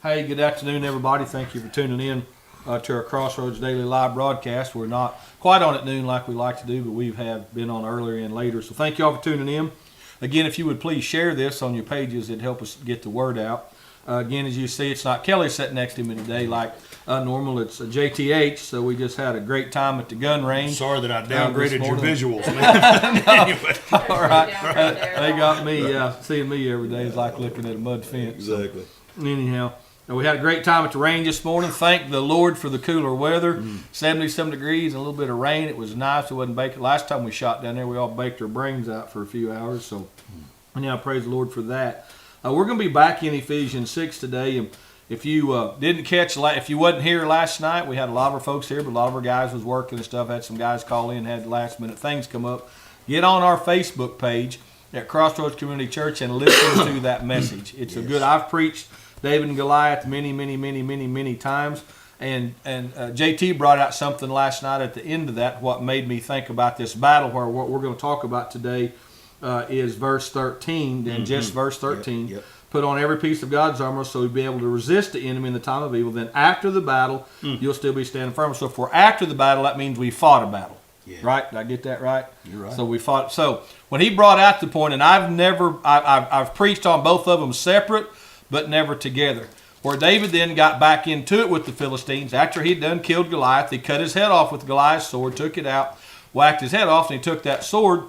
Hey, good afternoon, everybody. Thank you for tuning in to our Crossroads Daily live broadcast. We're not quite on at noon like we like to do, but we have been on earlier and later. So thank you all for tuning in. Again, if you would please share this on your pages, it'd help us get the word out. Again, as you see, it's not Kelly sitting next to me today like normal. It's JTH, so we just had a great time at the gun range. Sorry that I downgraded your visuals, man. Anyway. All right. They got me, seeing me every day is like looking at a mud fence. Exactly. So, anyhow, we had a great time at the range this morning. Thank the Lord for the cooler weather. 70-some degrees and a little bit of rain. It was nice. It wasn't baking. Last time we shot down there, we all baked our brains out for a few hours. So, anyhow, praise the Lord for that. We're going to be back in Ephesians 6 today. And if you didn't catch, if you wasn't here last night, we had a lot of our folks here, but a lot of our guys was working and stuff. Had some guys call in, had last minute things come up. Get on our Facebook page at Crossroads Community Church and listen to that message. It's a good. I've preached David and Goliath many times. And JT brought out something last night at the end of that, what made me think about this battle, where what we're going to talk about today is verse 13, and just verse 13. Yep. Put on every piece of God's armor so you'll be able to resist the enemy in the time of evil. Then after the battle, you'll still be standing firm. So if we're after the battle, that means we fought a battle. Yeah. Right? Did I get that right? You're right. So we fought. So when he brought out the point, and I've preached on both of them separate, but never together. Where David then got back into it with the Philistines. After he'd done killed Goliath, he cut his head off with Goliath's sword, took it out, whacked his head off, and he took that sword,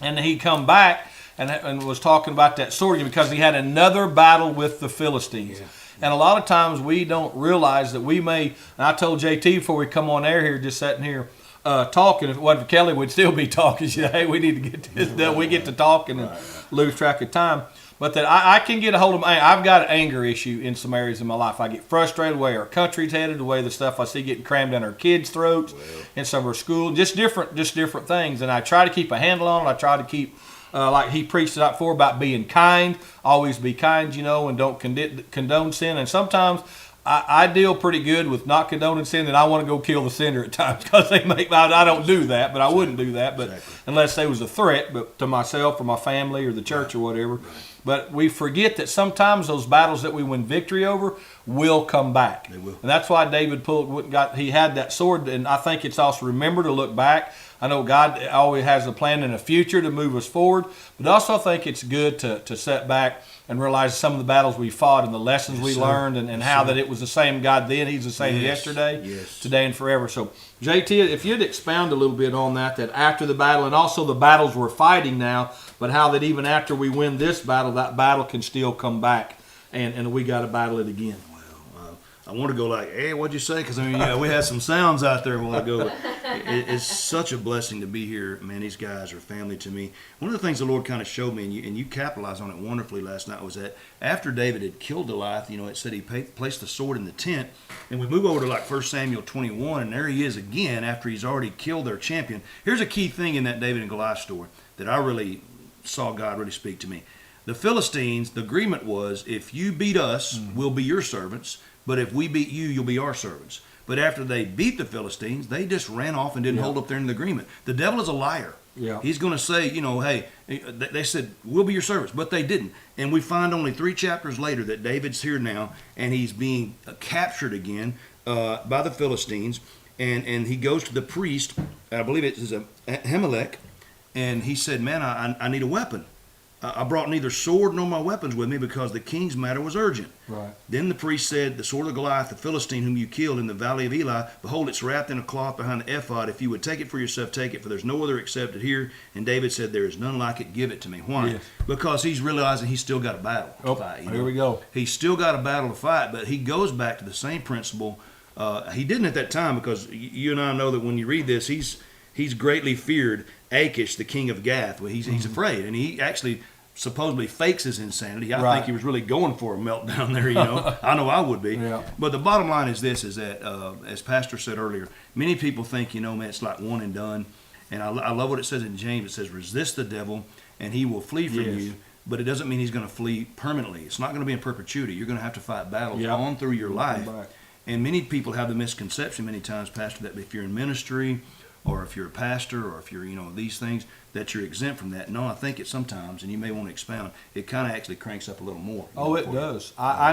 and he'd come back and was talking about that sword again because he had another battle with the Philistines. Yeah. And a lot of times we don't realize that we may, and I told JT before we come on air here, just sitting here talking, if it wasn't for Kelly, we'd still be talking. She said, hey, we need to get this done. We get to talking and lose track of time. But that I can get a hold of I've got an anger issue in some areas of my life. I get frustrated the way our country's headed, the way the stuff I see getting crammed down our kids' throats in some of our school, just different things. And I try to keep a handle on it. I try to keep, like he preached it out before, about being kind. Always be kind, and don't condone sin. And sometimes I deal pretty good with not condoning sin, and I want to go kill the sinner at times because they make. I don't do that, but I wouldn't do that, but unless there was a threat, but to myself or my family or the church or whatever. But we forget that sometimes those battles that we win victory over will come back. They will. And that's why David he had that sword, and I think it's also remember to look back. I know God always has a plan in the future to move us forward, but also I think it's good to set back and realize some of the battles we fought and the lessons we learned and how that it was the same God then, He's the same yesterday, today, and forever. So, JT, if you'd expound a little bit on that after the battle, and also the battles we're fighting now, but how that even after we win this battle, that battle can still come back, and we got to battle it again. I want to go like, hey, what'd you say? Because, we had some sounds out there a while ago. It's such a blessing to be here. Man, these guys are family to me. One of the things the Lord kind of showed me, and you capitalized on it wonderfully last night, was that after David had killed Goliath, it said he placed the sword in the tent. And we move over to like 1 Samuel 21, and there he is again after he's already killed their champion. Here's a key thing in that David and Goliath story that I really saw God really speak to me. The Philistines, the agreement was, if you beat us, we'll be your servants. But if we beat you, you'll be our servants. But after they beat the Philistines, they just ran off and didn't hold up their end of the agreement. The devil is a liar. Yeah. He's going to say, hey, they said, we'll be your servants, but they didn't. And we find only 3 chapters later that David's here now, and he's being captured again by the Philistines. And he goes to the priest, I believe it is Ahimelech, and he said, man, I need a weapon. I brought neither sword nor my weapons with me because the king's matter was urgent. Right. Then the priest said, the sword of Goliath, the Philistine whom you killed in the valley of Eli, behold, it's wrapped in a cloth behind the ephod. If you would take it for yourself, take it, for there's no other accepted here. And David said, there is none like it, give it to me. Why? Yes. Because he's realizing he's still got a battle to fight. Here we go. He's still got a battle to fight, but he goes back to the same principle. He didn't at that time, because you and I know that when you read this, he's greatly feared Achish, the king of Gath. Well, he's afraid, and he actually supposedly fakes his insanity. I think he was really going for a meltdown there, I know I would be. Yeah. But the bottom line is this, is that, as Pastor said earlier, many people think, man, it's like one and done. And I love what it says in James. It says, resist the devil, and he will flee from you. But it doesn't mean he's going to flee permanently. It's not going to be in perpetuity. You're going to have to fight battles on through your life. And many people have the misconception many times, Pastor, that if you're in ministry or if you're a pastor, or if you're, these things, that you're exempt from that. No, I think it sometimes, and you may want to expound, it kind of actually cranks up a little more. Oh, it does. I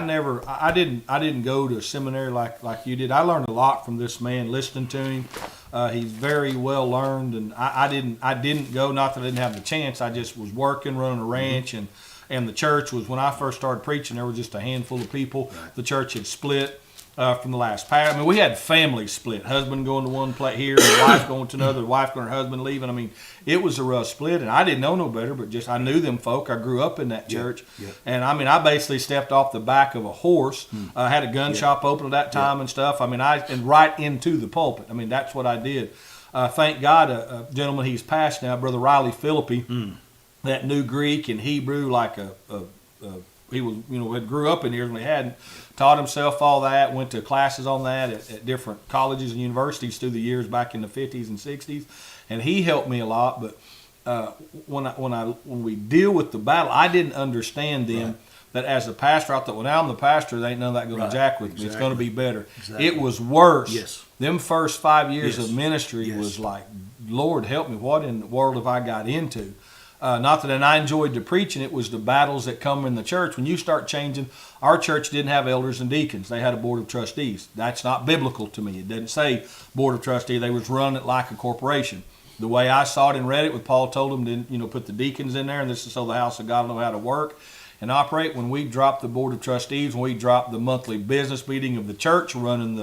didn't go to seminary like you did. I learned a lot from this man, listening to him. He's very well learned, and I didn't go. Not that I didn't have the chance. I just was working, running a ranch, and the church was, when I first started preaching, there was just a handful of people. Right. The church had split from the last pastor. I mean, we had families split. Husband going to one place here, the wife going to another, the wife going to her husband leaving. I mean, it was a rough split, and I didn't know no better, but just I knew them folk. I grew up in that church. Yeah. And, I mean, I basically stepped off the back of a horse. I had a gun shop open at that time and stuff. I mean, and right into the pulpit. I mean, that's what I did. Thank God, a gentleman, he's passed now, Brother Riley Philippi, that knew Greek and Hebrew like he was, had grew up in here and he hadn't, taught himself all that, went to classes on that at different colleges and universities through the years back in the 50s and 60s, and he helped me a lot. But when we deal with the battle, I didn't understand them. Right. That as a pastor, I thought, well, now I'm the pastor, there ain't none of that going to jack with me. It's going to be better. Exactly. It was worse. Yes. Them first 5 years of ministry was like, Lord help me, what in the world have I got into? Not that I enjoyed the preaching, it was the battles that come in the church. When you start changing, our church didn't have elders and deacons. They had a board of trustees. That's not biblical to me. It didn't say board of trustees. They was running it like a corporation. The way I saw it and read it, when Paul told them to put the deacons in there, and this is so the house of God will know how to work and operate. When we dropped the board of trustees, when we dropped the monthly business meeting of the church running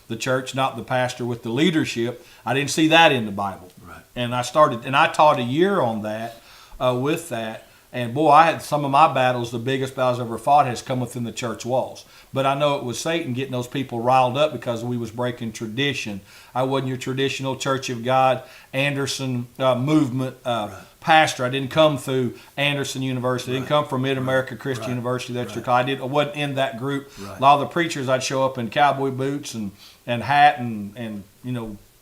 the church, not the pastor with the leadership, I didn't see that in the Bible. Right. And I taught a year on that. With that, and boy, I had some of my battles, the biggest battles I ever fought has come within the church walls. But I know it was Satan getting those people riled up because we was breaking tradition. I wasn't your traditional Church of God, Anderson movement pastor. I didn't come through Anderson University. I didn't come from Mid-America Christian University. That's your call. I wasn't in that group. Right. A lot of the preachers, I'd show up in cowboy boots and hat and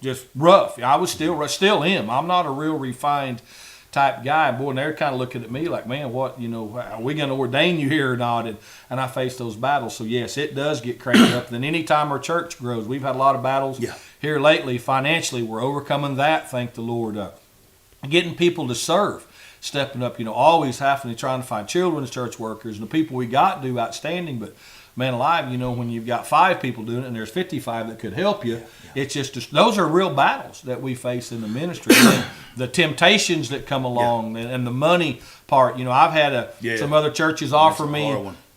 just rough. I was still him. I'm not a real refined type guy. Boy, and they're kind of looking at me like, man, what, are we going to ordain you here or not? And I face those battles. So, yes, it does get cranked up. Then anytime our church grows, we've had a lot of battles here lately. Financially, we're overcoming that, thank the Lord. Getting people to serve, stepping up, always having to trying to find children's church workers. And the people we got do outstanding, but man alive, when you've got 5 people doing it and there's 55 that could help you, it's just those are real battles that we face in the ministry. The temptations that come along and the money part. I've had some other churches offer me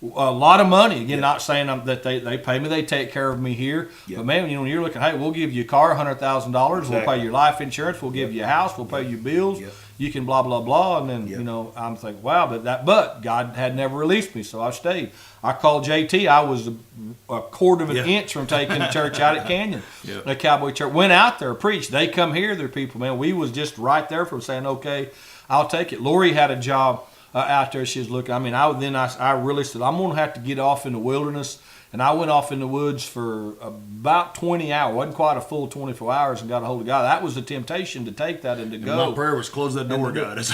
a lot of money. Again, not saying that they pay me, they take care of me here. But man, when you're looking, hey, we'll give you a car, $100,000. We'll pay your life insurance. We'll give you a house. We'll pay your bills. You can blah blah blah, and then I'm thinking, wow, but God had never released me, so I stayed. I called JT. I was a quarter of an inch from taking the church out at Canyon, the Cowboy Church. Went out there, preached. They come here, their people, man. We was just right there from saying, okay, I'll take it. Lori had a job out there. She was looking. I mean, I really said, I'm going to have to get off in the wilderness. And I went off in the woods for about 20 hours. Wasn't quite a full 24 hours and got a hold of God. That was the temptation to take that and to go. My prayer was, close that door, God.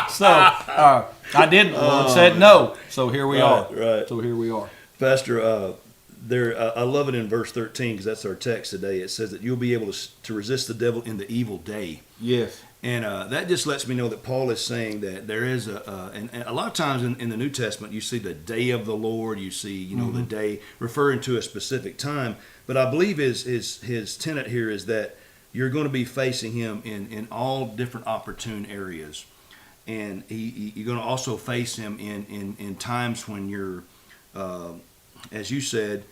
So I didn't. The Lord said no. So here we are. Right. So here we are. Pastor, I love it in verse 13 because that's our text today. It says that you'll be able to resist the devil in the evil day. Yes. And that just lets me know that Paul is saying that there is and a lot of times in the New Testament you see the day of the Lord, you see the day referring to a specific time. But I believe his tenet here is that you're going to be facing him in all different opportune areas, and you're going to also face him in times when you're, as you said,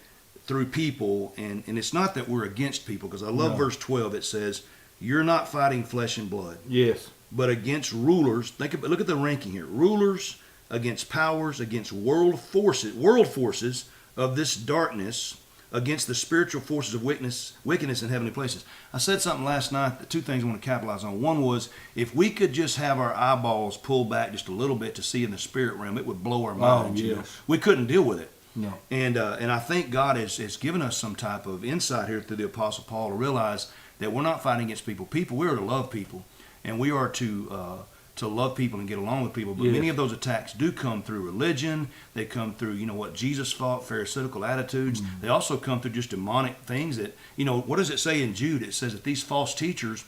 through people, and it's not that we're against people, because I love verse 12. It says, you're not fighting flesh and blood. Yes. But against rulers. Look at the ranking here. Rulers, against powers, against world forces of this darkness, against the spiritual forces of wickedness in heavenly places. I said something last night, 2 things I want to capitalize on. One was, if we could just have our eyeballs pulled back just a little bit to see in the spirit realm, it would blow our minds. We couldn't deal with it. No. And I think God has given us some type of insight here through the Apostle Paul to realize that we're not fighting against people. We are to love people, and we are to to love people and get along with people. But many of those attacks do come through religion. They come through, what Jesus fought, pharisaical attitudes. They also come through just demonic things that, what does it say in Jude? It says that these false teachers,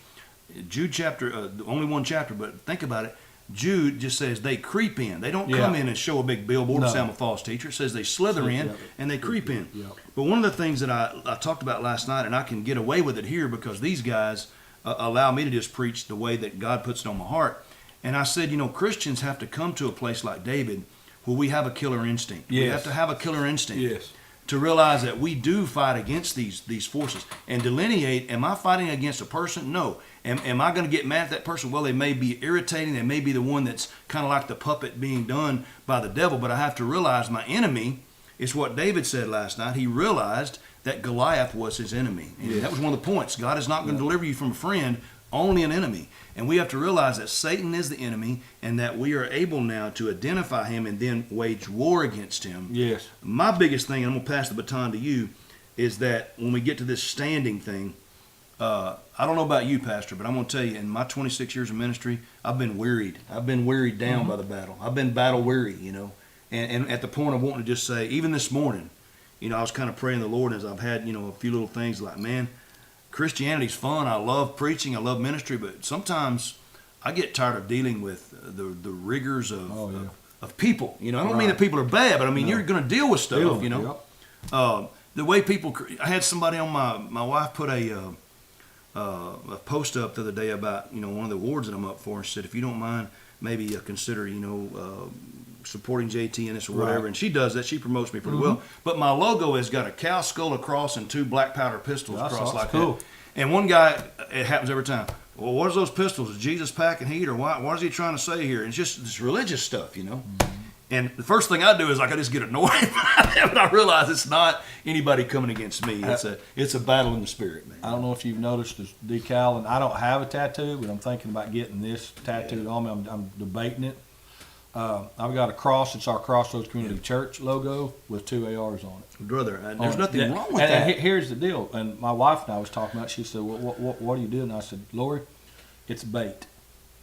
Jude chapter, only one chapter, but think about it. Jude just says they creep in. They don't come in and show a big billboard and say I'm a false teacher. It says they slither in and they creep in. But one of the things that I talked about last night, and I can get away with it here because these guys allow me to just preach the way that God puts it on my heart. And I said, Christians have to come to a place like David where we have a killer instinct. We have to have a killer instinct to realize that we do fight against these forces and delineate, am I fighting against a person? No. Am I going to get mad at that person? Well, they may be irritating. They may be the one that's kind of like the puppet being done by the devil, but I have to realize my enemy is what David said last night. He realized that Goliath was his enemy. And that was one of the points. God is not going to deliver you from a friend, only an enemy. And we have to realize that Satan is the enemy and that we are able now to identify him and then wage war against him. Yes. My biggest thing, and I'm going to pass the baton to you, is that when we get to this standing thing, I don't know about you, Pastor, but I'm going to tell you, in my 26 years of ministry, I've been wearied. I've been wearied down by the battle. I've been battle weary, And at the point of wanting to just say, even this morning, I was kind of praying to the Lord as I've had, a few little things like, man, Christianity's fun. I love preaching. I love ministry. But sometimes I get tired of dealing with the rigors of people. I don't mean that people are bad, but I mean you're going to deal with stuff, the way people, I had somebody on my wife put a post up the other day about, one of the awards that I'm up for, and she said, if you don't mind, maybe consider, supporting JTH or whatever. And she does that. She promotes me pretty well. But my logo has got a cow skull across and 2 black powder pistols across like that. And one guy, it happens every time. Well, what is those pistols? Is Jesus packing heat, or what is he trying to say here? And it's just this religious stuff, And the first thing I do is I just get annoyed by it, but I realize it's not anybody coming against me. It's a battle in the spirit, man. I don't know if you've noticed this decal, and I don't have a tattoo, but I'm thinking about getting this tattooed on me. I'm debating it. I've got a cross. It's our Crossroads Community Church logo with 2 ARs on it. Brother, there's nothing wrong with that. And here's the deal. And my wife and I was talking about it. She said, what are you doing? And I said, Lori, it's bait.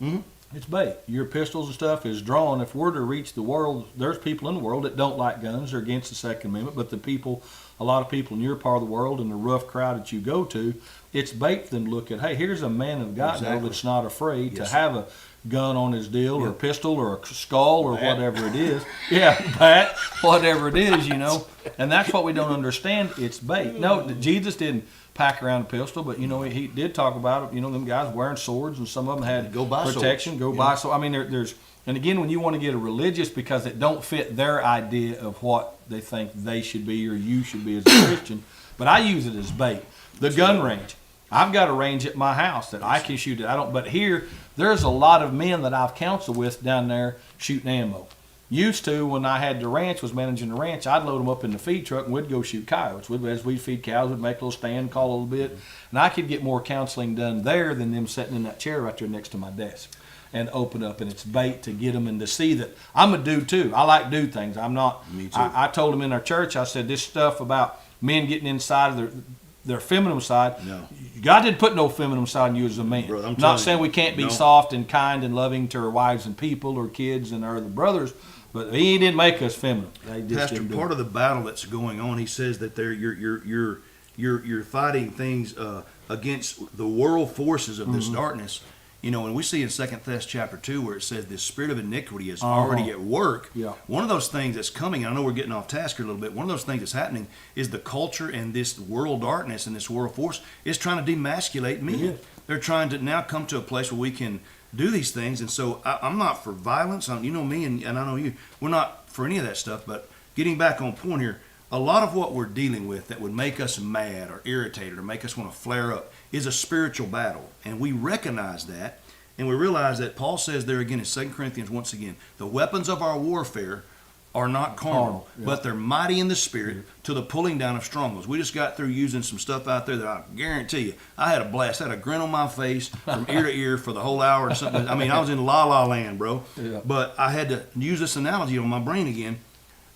It's bait. Your pistols and stuff is drawn. If we're to reach the world, there's people in the world that don't like guns or against the Second Amendment, but a lot of people in your part of the world and the rough crowd that you go to, it's bait for them to look at, hey, here's a man of God that's not afraid to have a gun on his deal or a pistol or a skull or whatever it is. Bat, whatever it is, And that's what we don't understand. It's bait. No, Jesus didn't pack around a pistol, but he did talk about it. Them guys wearing swords, and some of them had protection. Buy. So I mean, there's, and again, when you want to get a religious because it don't fit their idea of what they think they should be or you should be as a Christian, but I use it as bait. The gun range. I've got a range at my house that I can shoot at. But here, there's a lot of men that I've counseled with down there shooting ammo. Used to, when I had the ranch, was managing the ranch, I'd load them up in the feed truck and we'd go shoot coyotes. As we'd feed cows, we'd make a little stand, call a little bit. And I could get more counseling done there than them sitting in that chair right there next to my desk and open up. And it's bait to get them and to see that I'm a dude too. I like do things. I'm not. Me too. I told them in our church, I said, this stuff about men getting inside of their feminine side. No. God didn't put no feminine side in you as a man. Bro, I'm not saying we can't be soft and kind and loving to our wives and people or kids and our other brothers, but He didn't make us feminine. Pastor, part of the battle that's going on, he says that you're fighting things against the world forces of this darkness. And we see in 2 Thess chapter 2 where it says the spirit of iniquity is already at work. Yeah. One of those things that's coming, I know we're getting off task here a little bit, one of those things that's happening is the culture and this world darkness and this world force is trying to demasculate men. Yeah. They're trying to now come to a place where we can do these things. And so I'm not for violence. You know me and I know you. We're not for any of that stuff. But getting back on point here, a lot of what we're dealing with that would make us mad or irritated or make us want to flare up is a spiritual battle. And we recognize that. And we realize that Paul says there again in 2 Corinthians once again, the weapons of our warfare are not carnal, but they're mighty in the spirit to the pulling down of strongholds. We just got through using some stuff out there that I guarantee you, I had a blast. I had a grin on my face from ear to ear for the whole hour and something. I mean, I was in la-la land, bro. Yeah. But I had to use this analogy on my brain again.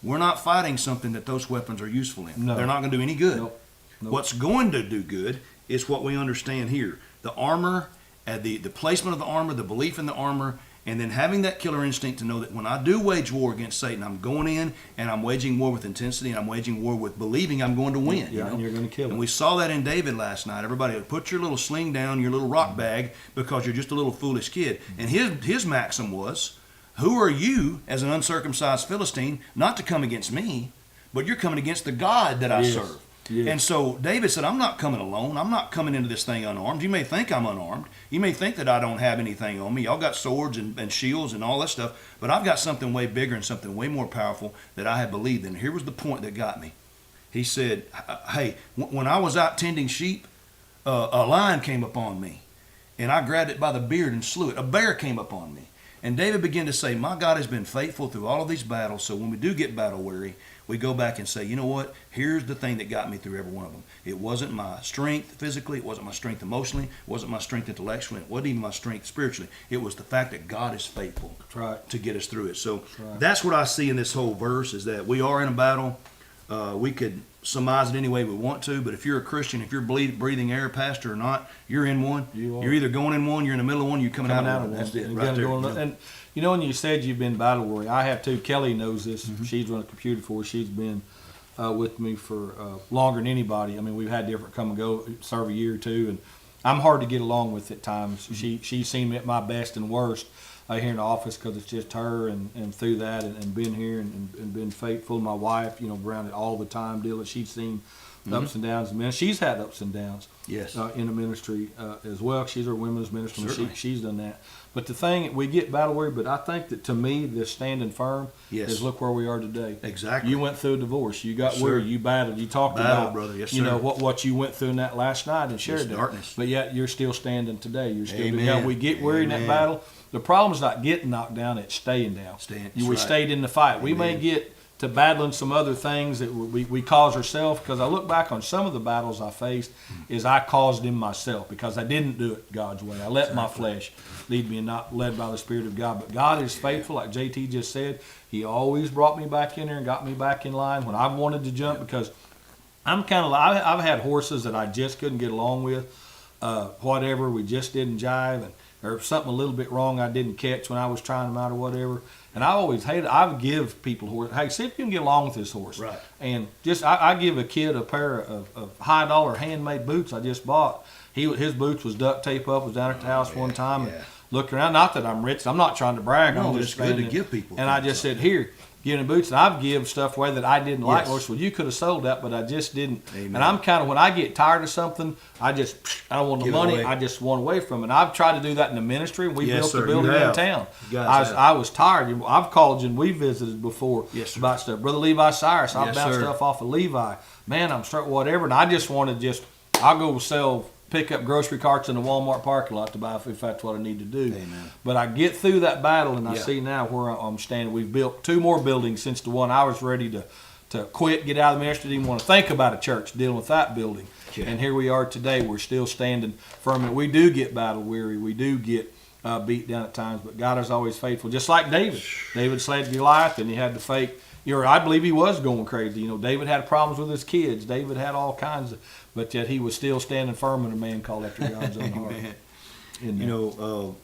We're not fighting something that those weapons are useful in. No. They're not going to do any good. Nope. What's going to do good is what we understand here. The armor, the placement of the armor, the belief in the armor, And then having that killer instinct to know that when I do wage war against Satan, I'm going in and I'm waging war with intensity, and I'm waging war with believing I'm going to win. Yeah, and you're going to kill him. And we saw that in David last night. Everybody, put your little sling down, your little rock bag, because you're just a little foolish kid. And his maxim was, who are you as an uncircumcised Philistine not to come against me, but you're coming against the God that I serve. Yes. And so David said, I'm not coming alone. I'm not coming into this thing unarmed. You may think I'm unarmed. You may think that I don't have anything on me. Y'all got swords and shields and all that stuff. But I've got something way bigger and something way more powerful that I have believed in. Here was the point that got me. He said, hey, when I was out tending sheep, a lion came upon me. And I grabbed it by the beard and slew it. A bear came upon me. And David began to say, my God has been faithful through all of these battles. So when we do get battle weary, we go back and say, you know what? Here's the thing that got me through every one of them. It wasn't my strength physically. It wasn't my strength emotionally. It wasn't my strength intellectually. It wasn't even my strength spiritually. It was the fact that God is faithful to get us through it. So that's what I see in this whole verse, is that we are in a battle. We could surmise it any way we want to, but if you're a Christian, if you're breathing air, pastor or not, you're in one. You're either going in one, you're in the middle of one, you're coming out of one. That's it, right there. And you know, when you said you've been battle weary, I have too. Kelly knows this. She's run a computer for us. She's been with me for longer than anybody. I mean, we've had different come and go, serve a year or two, and I'm hard to get along with at times. She's seen me at my best and worst here in the office, because it's just her, and through that, and been here and been faithful. My wife, you know, around it all the time, dealing. She's seen the ups and downs. Man, she's had ups and downs. Yes. In the ministry as well. She's our women's minister. She's done that. But the thing, we get battle weary, but I think that to me, this standing firm is look where we are today. Exactly. You went through a divorce. You got weary. You battled. You talked about, brother. Yes, you know, what you went through in that last night and shared that. Darkness. But yet you're still standing today. You're still Amen. down. We get weary in that battle. The problem is not getting knocked down, it's staying down. We stayed in the fight. Amen. We may get to battling some other things that we cause ourselves, because I look back on some of the battles I faced is I caused them myself, because I didn't do it God's way. I let my flesh lead me and not led by the Spirit of God. But God is faithful, like JT just said. He always brought me back in there and got me back in line when I wanted to jump, because I'm kind of like, I've had horses that I just couldn't get along with, whatever, we just didn't jive, or something a little bit wrong I didn't catch when I was trying them out or whatever. And I always hated, I would give people horses, hey, see if you can get along with this horse. Right. And just, I give a kid a pair of high dollar handmade boots I just bought. His boots was duct tape up, was down at the house one time and looked around. Not that I'm rich, I'm not trying to brag. No, I'm just it's good to give people. And I just said, here, give him boots. And I've given stuff away that I didn't like. Well, you could have sold that, but I just didn't. Amen. And I'm kind of, when I get tired of something, I don't want the money. I just want away from it. And I've tried to do that in the ministry. We built a building in town. I was tired. I've called you and we visited before about stuff. Brother Levi Cyrus, I've bounced stuff off of Levi. Man, I'm starting whatever. And I just want to I'll go pick up grocery carts in the Walmart parking lot to buy if that's what I need to do. Amen. But I get through that battle, and I see now where I'm standing. We've built 2 more buildings since the one I was ready to quit, get out of the ministry, didn't want to think about a church dealing with that building. Okay. And here we are today. We're still standing firm. We do get battle weary. We do get beat down at times, but God is always faithful. Just like David. David slayed Goliath, and he had to fake. I believe he was going crazy. You know, David had problems with his kids. David had all kinds of, but yet he was still standing firm in a man called after God's own heart. You know,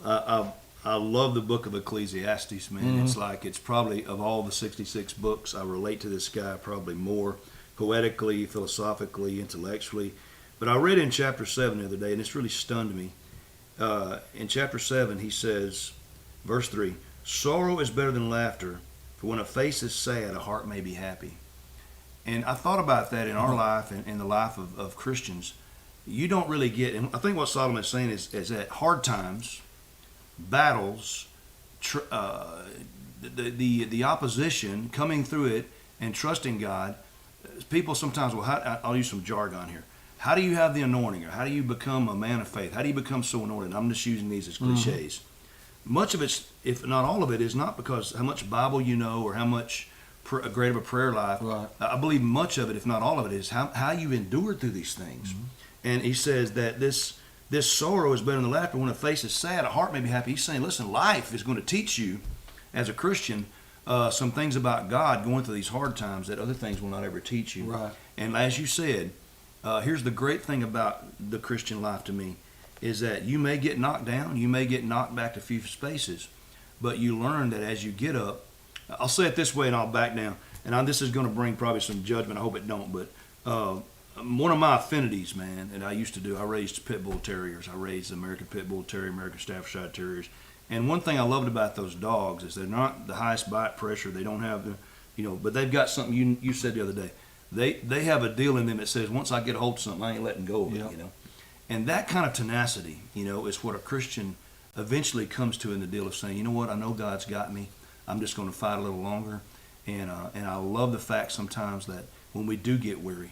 I love the book of Ecclesiastes, man. Mm-hmm. It's probably, of all the 66 books, I relate to this guy probably more poetically, philosophically, intellectually. But I read in chapter 7 the other day, and it's really stunned me. In chapter 7, he says, verse 3, sorrow is better than laughter, for when a face is sad, a heart may be happy. And I thought about that in our life and in the life of Christians. You don't really get, and I think what Solomon is saying is that hard times, battles, the opposition, coming through it and trusting God, people sometimes will, I'll use some jargon here. How do you have the anointing, or how do you become a man of faith? How do you become so anointed? I'm just using these as cliches. Mm-hmm. Much of it, if not all of it, is not because how much Bible you know or how much great of a prayer life. Right. I believe much of it, if not all of it, is how you endured through these things. Mm-hmm. And he says that this sorrow is better than laughter. When a face is sad, a heart may be happy. He's saying, listen, life is going to teach you, as a Christian, some things about God going through these hard times that other things will not ever teach you. Right. And as you said, here's the great thing about the Christian life to me, is that you may get knocked down, you may get knocked back a few spaces, but you learn that as you get up, I'll say it this way and I'll back down. And this is going to bring probably some judgment. I hope it don't. But one of my affinities, man, and I used to do, I raised pit bull terriers. I raised American pit bull terrier, American Staffordshire terriers. And one thing I loved about those dogs is they're not the highest bite pressure. They don't have the, but they've got something you said the other day. They have a deal in them that says, once I get a hold of something, I ain't letting go of it, And that kind of tenacity, is what a Christian eventually comes to in the deal of saying, you know what, I know God's got me. I'm just going to fight a little longer. And I love the fact sometimes that when we do get weary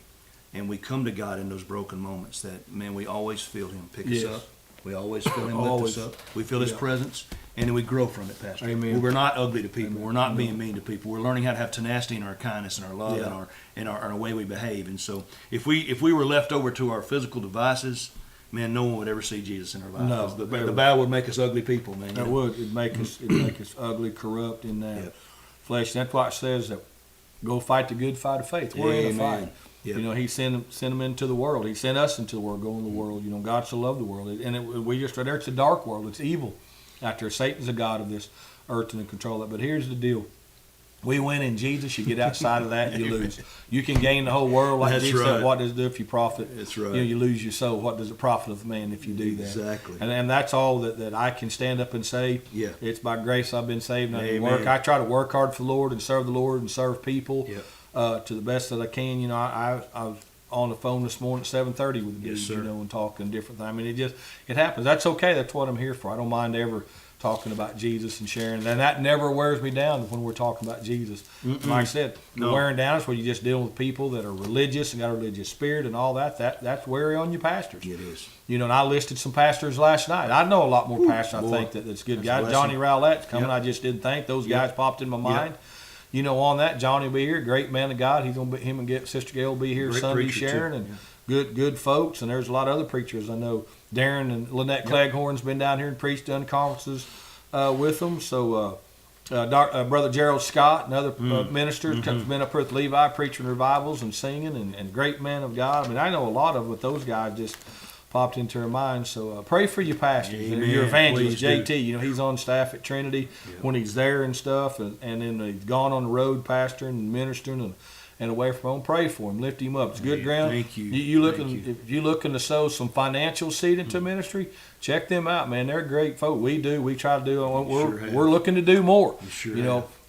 and we come to God in those broken moments, that, man, we always feel Him pick us up. We always feel Him lift us up. We feel His presence, and then we grow from it, Pastor. Amen. We're not ugly to people. We're not being mean to people. We're learning how to have tenacity in our kindness and our love and our way we behave. And so if we were left over to our physical devices, man, no one would ever see Jesus in our lives. No, the Bible would make us ugly people, man. It would. It'd make us ugly, corrupt in that flesh. That's why it says that go fight the good fight of faith. We're in a fight. Yep. He sent them into the world. He sent us into the world, go in the world. God so loved the world. And we just right there, it's a dark world. It's evil out there. Satan's the God of this earth and control it. But here's the deal. We win in Jesus. You get outside of that, you lose. You can gain the whole world. Like Jesus said, what does it do if you profit? That's right. You lose your soul. What does it profit of man if you do that? Exactly. And that's all that I can stand up and say. Yeah. It's by grace I've been saved. And I try to work hard for the Lord and serve people to the best that I can. I was on the phone this morning at 7:30 with the dudes, and talking different things. I mean, it happens. That's okay. That's what I'm here for. I don't mind ever talking about Jesus and sharing. And that never wears me down when we're talking about Jesus. Like I said, the wearing down is when you're just dealing with people that are religious and got a religious spirit and all that. That's wearing on your pastors. It is. And I listed some pastors last night. I know a lot more pastors, I think, that's good guys. Johnny Rowlett's coming. I just didn't think. Those guys popped in my mind. On that, Johnny will be here. Great man of God. He's going to be, him and Sister Gail will be here Sunday sharing. And good folks. And there's a lot of other preachers. I know Darren and Lynette Cleghorn's been down here and preached, done conferences with them. So Brother Gerald Scott, another minister, has been up here with Levi preaching revivals and singing, and great man of God. I mean, I know a lot of them, but those guys just popped into our minds. So pray for your pastors and your evangelist, JT. He's on staff at Trinity when he's there and stuff, and then he's gone on the road pastoring and ministering and away from home. Pray for him, lift him up. It's good ground. Thank you. If you're looking to sow some financial seed into ministry, check them out, man. They're great folk. We try to do. We're looking to do more.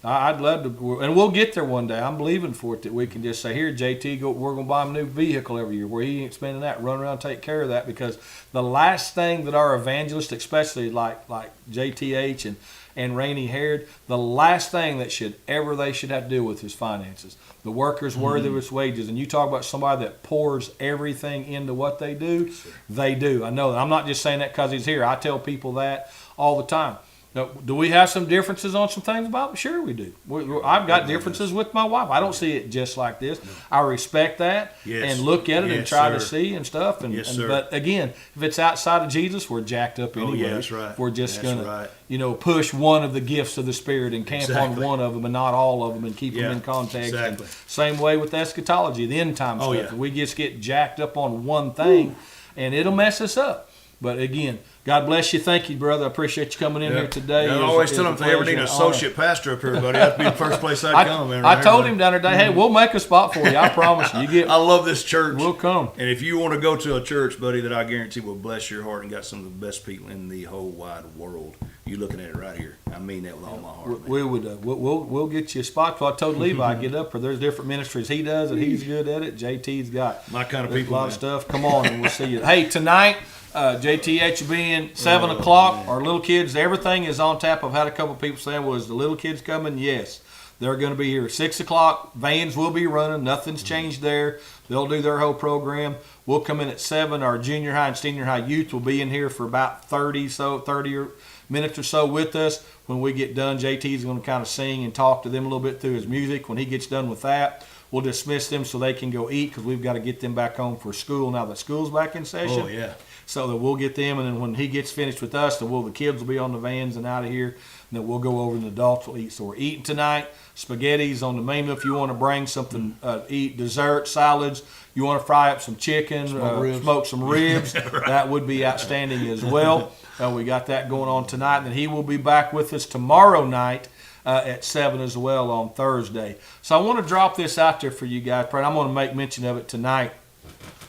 I'd love to, and we'll get there one day. I'm believing for it that we can just say, here, JT, we're going to buy him a new vehicle every year where he ain't spending that, run around and take care of that, because the last thing that our evangelists, especially like JTH and Rainey Harrod, the last thing that they should have to deal with is finances. The worker's worthy of his wages. And you talk about somebody that pours everything into what they do, they do. I know that. I'm not just saying that because he's here. I tell people that all the time. Now, do we have some differences on some things about it? Sure we do. I've got differences with my wife. I don't see it just like this. I respect that and look at it and try to see and stuff. But again, if it's outside of Jesus, we're jacked up anyway. That's right. We're just going to push one of the gifts of the Spirit and camp on one of them and not all of them and keep them in context. Exactly. Same way with eschatology, the end time stuff. We just get jacked up on one thing and it'll mess us up. But again, God bless you. Thank you, brother. I appreciate you coming in here today. I always tell them if they ever need an associate pastor up here, buddy, that'd be the first place I'd come. I told him down there today, hey, we'll make a spot for you. I promise you. I love this church. We'll come. And if you want to go to a church, buddy, that I guarantee will bless your heart and got some of the best people in the whole wide world, you're looking at it right here. I mean that with all my heart. We'll get you a spot. Well, I told Levi I'd get up, or there's different ministries he does, and he's good at it. JT's got my kind of people. A lot of stuff. Come on, and we'll see you. Hey, tonight, JTH will be in 7 o'clock. Our little kids, everything is on tap. I've had a couple of people saying, well, is the little kids coming? Yes. They're going to be here at 6 o'clock. Vans will be running. Nothing's changed there. They'll do their whole program. We'll come in at 7. Our junior high and senior high youth will be in here for about 30 minutes or so with us. When we get done, JT's going to kind of sing and talk to them a little bit through his music. When he gets done with that, we'll dismiss them so they can go eat, because we've got to get them back home for school now that school's back in session. Oh, yeah. so that we'll get them, and then when he gets finished with us, then the kids will be on the vans and out of here, and then we'll go over and the adults will eat. So we're eating tonight. Spaghetti's on the menu if you want to bring something, eat dessert, salads. You want to fry up some chicken, smoke some ribs. Right. That would be outstanding as well. We got that going on tonight. And then he will be back with us tomorrow night at 7 as well on Thursday. So I want to drop this out there for you guys. I'm going to make mention of it tonight.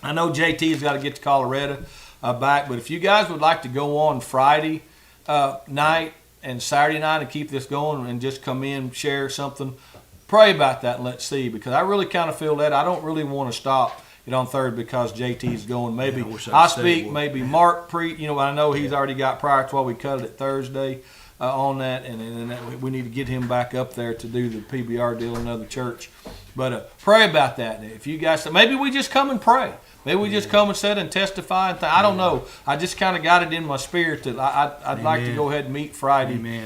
I know JT's got to get to Colorado back, but if you guys would like to go on Friday night and Saturday night and keep this going and just come in, share something, pray about that and let's see, because I really kind of feel that I don't really want to stop it on third because JT's going. Maybe I speak, maybe Mark I know he's already got prior to why we cut it Thursday on that, and that we need to get him back up there to do the PBR deal in another church. But pray about that. If you guys, maybe we just come and pray. Maybe we just come and sit and testify. And I don't know. I just kind of got it in my spirit that I'd like to go ahead and meet Friday,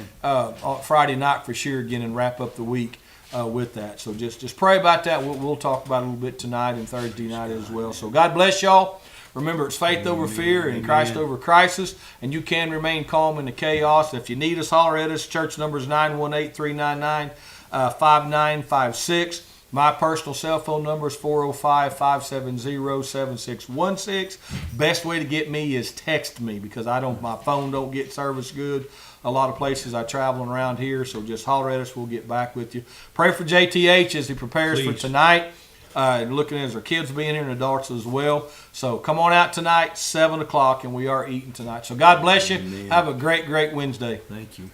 Friday night for sure again, and wrap up the week with that. So just pray about that. We'll talk about it a little bit tonight and Thursday night as well. So God bless y'all. Remember, it's faith over fear and Christ over crisis, and you can remain calm in the chaos. If you need us, holler at us. Church number is 918-399-5956. My personal cell phone number is 405-570-7616. Best way to get me is text me, because my phone don't get service good. A lot of places I traveling around here, so just holler at us. We'll get back with you. Pray for JTH as he prepares for tonight. Looking at our kids being here and adults as well. So come on out tonight, 7 o'clock, and we are eating tonight. So God bless you. Amen. Have a great, great Wednesday. Thank you.